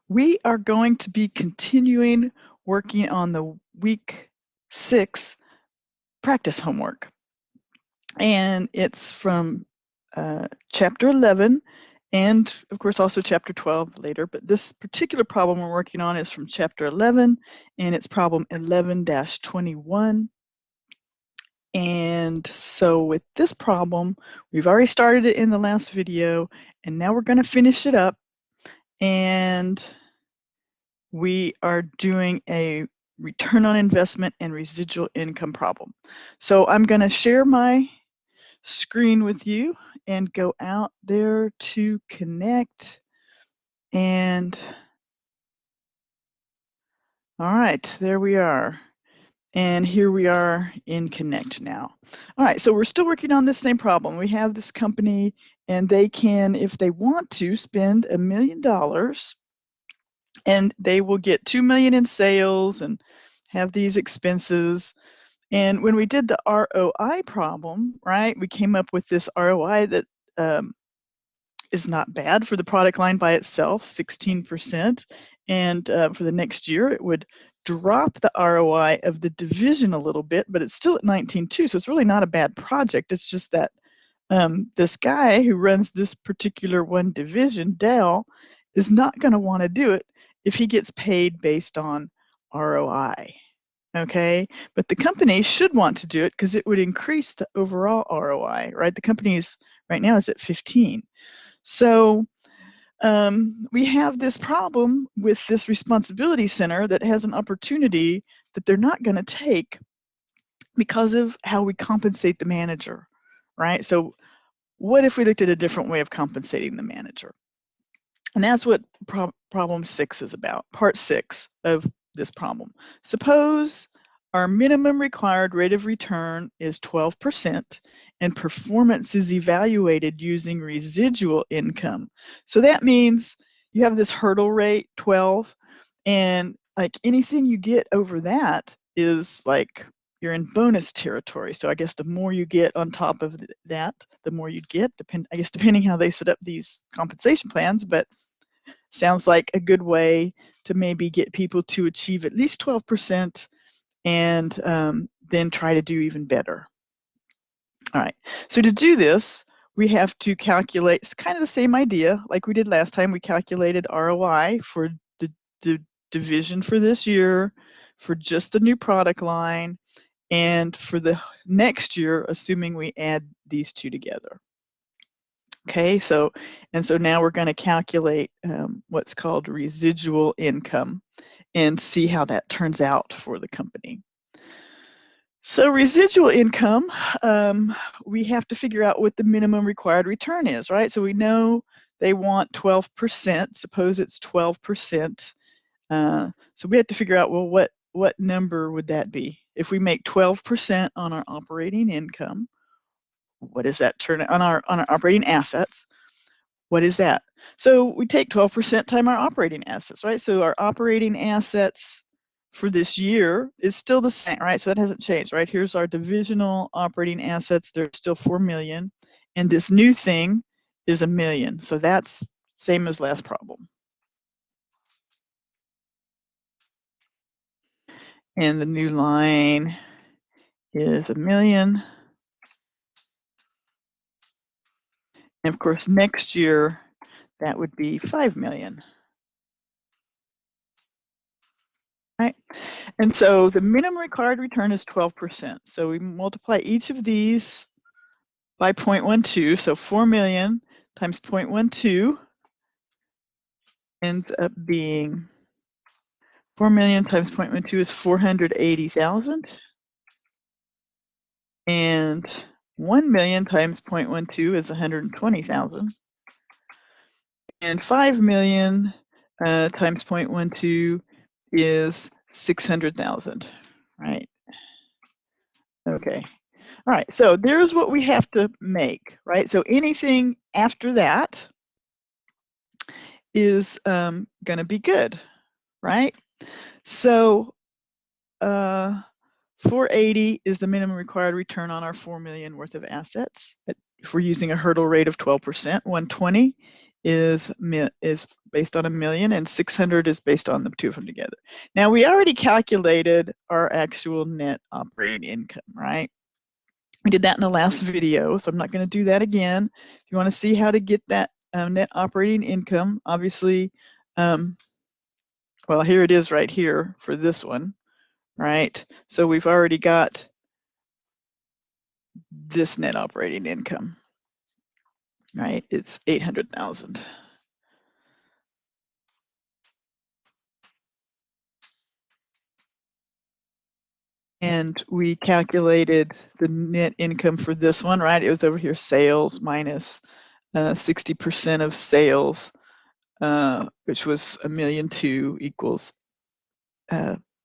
We are going to be continuing working on the week 6 practice homework. And it's from chapter 11 and of course also chapter 12 later, but this particular problem we're working on is from chapter 11 and it's problem 11-21. And so with this problem, we've already started it in the last video and now we're going to finish it up, and we are doing a return on investment and residual income problem. So I'm going to share my screen with you and go out there to connect. And all right, there we are. And here we are in Connect now. All right, so we're still working on this same problem. We have this company and they can, if they want to, spend $1 million and they will get 2 million in sales and have these expenses. And when we did the ROI problem, right, we came up with this ROI that is not bad for the product line by itself, 16%. And for the next year, it would drop the ROI of the division a little bit, but it's still at 19.2. So it's really not a bad project. It's just that this guy who runs this particular one division, Dell, is not going to want to do it if he gets paid based on ROI. Okay, but the company should want to do it because it would increase the overall ROI, right? The company's right now is at 15. So we have this problem with this responsibility center that has an opportunity that they're not going to take because of how we compensate the manager, right? So what if we looked at a different way of compensating the manager? And that's what problem 6 is about, part 6 of this problem. Suppose our minimum required rate of return is 12% and performance is evaluated using residual income. So that means you have this hurdle rate, 12, and like anything you get over that is like you're in bonus territory. So I guess the more you get on top of that, the more you'd get, I guess depending how they set up these compensation plans, but sounds like a good way to maybe get people to achieve at least 12% and then try to do even better. All right, so to do this, we have to calculate, it's kind of the same idea like we did last time. We calculated ROI for the division for this year, for just the new product line, and for the next year, assuming we add these two together. Okay, so now we're going to calculate what's called residual income and see how that turns out for the company. So residual income, we have to figure out what the minimum required return is, right? So we know they want 12%. Suppose it's 12%. So we have to figure out, well, what number would that be? If we make 12% on our operating income, what does that turn on our operating assets? What is that? So we take 12% times our operating assets, right? So our operating assets for this year is still the same, right? So that hasn't changed, right? Here's our divisional operating assets. They're still 4 million. And this new thing is $1 million. So that's same as last problem. And the new line is $1 million. And of course, next year, that would be 5 million. Right? And so the minimum required return is 12%. So we multiply each of these by 0.12. So 4 million times 0.12 ends up being 4 million times 0.12 is 480,000. And 1 million times 0.12 is 120,000. And 5 million times 0.12 is 600,000, right? Okay. All right, so there's what we have to make, right? So anything after that is going to be good, right? So 480 is the minimum required return on our 4 million worth of assets. If we're using a hurdle rate of 12%, 120 is based on $1 million, and 600 is based on the two of them together. Now we already calculated our actual net operating income, right? We did that in the last video, so I'm not going to do that again. If you want to see how to get that net operating income, obviously, well, here it is right here for this one, right? So we've already got this net operating income, right? It's 800,000. And we calculated the net income for this one, right? It was over here, sales minus 60% of sales, which was $1.2 million equals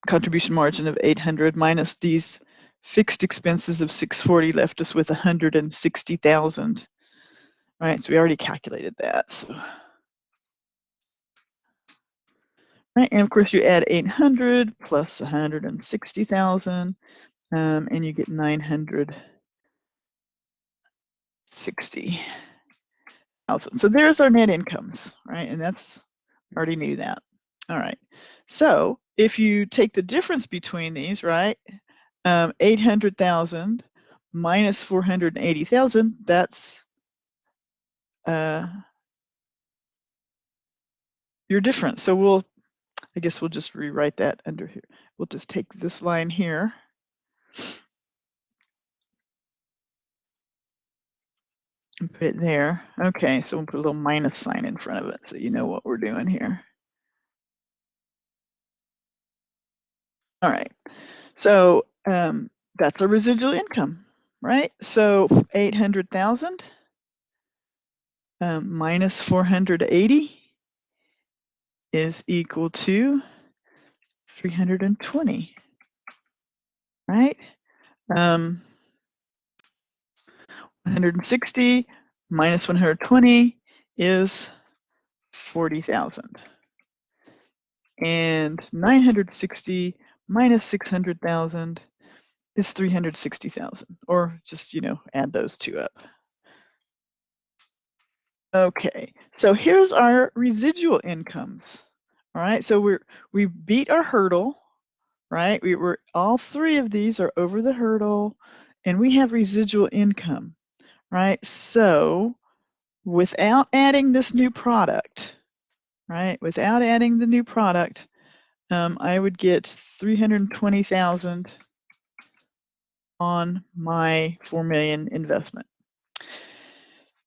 contribution margin of 800 minus these fixed expenses of 640 left us with 160,000. Right, so we already calculated that. So, right, and of course you add 800 plus 160,000, and you get 960,000. So there's our net incomes, right? And that's, already knew that. All right. So if you take the difference between these, right, 800,000 minus 480,000, that's your difference. So I guess we'll just rewrite that under here. We'll just take this line here and put it there. Okay, so we'll put a little minus sign in front of it so you know what we're doing here. All right, so that's our residual income, right? So 800,000 minus 480 is equal to 320, right? 160 minus 120 is 40,000. And 960 minus 600,000 is 360,000, or just, add those two up. Okay, so here's our residual incomes. All right, so we beat our hurdle, right? All three of these are over the hurdle, and we have residual income, right? So without adding this new product, right? Without adding the new product, I would get 320,000 on my 4 million investment.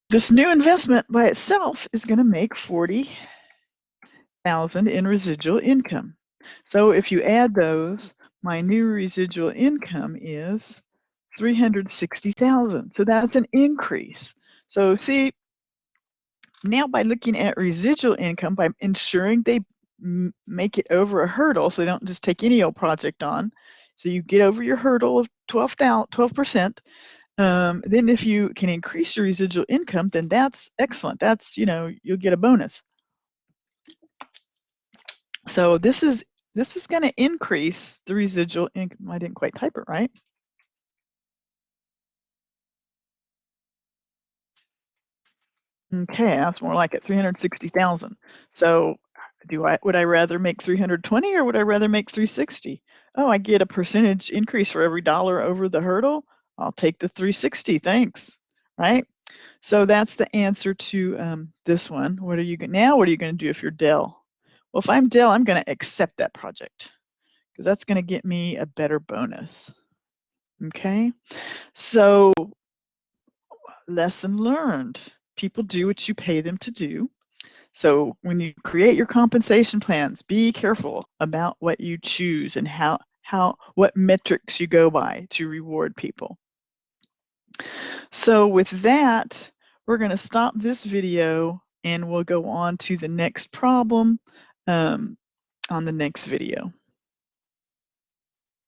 This new investment by itself is going to make 40,000 in residual income. So if you add those, my new residual income is 360,000. So that's an increase. So see, now by looking at residual income, by ensuring they make it over a hurdle, so they don't just take any old project on, so you get over your hurdle of 12%. Then if you can increase your residual income, then that's excellent. That's, you'll get a bonus. So this is going to increase the residual income. I didn't quite type it right. Okay, that's more like it, 360,000. So would I rather make 320 or would I rather make 360? Oh, I get a percentage increase for every dollar over the hurdle. I'll take the 360, thanks, right? So that's the answer to this one. What are you going to do if you're Dell? Well, if I'm Dell, I'm going to accept that project because that's going to get me a better bonus. Okay, so lesson learned. People do what you pay them to do. So when you create your compensation plans, be careful about what you choose and what metrics you go by to reward people. So with that, we're going to stop this video and we'll go on to the next problem on the next video.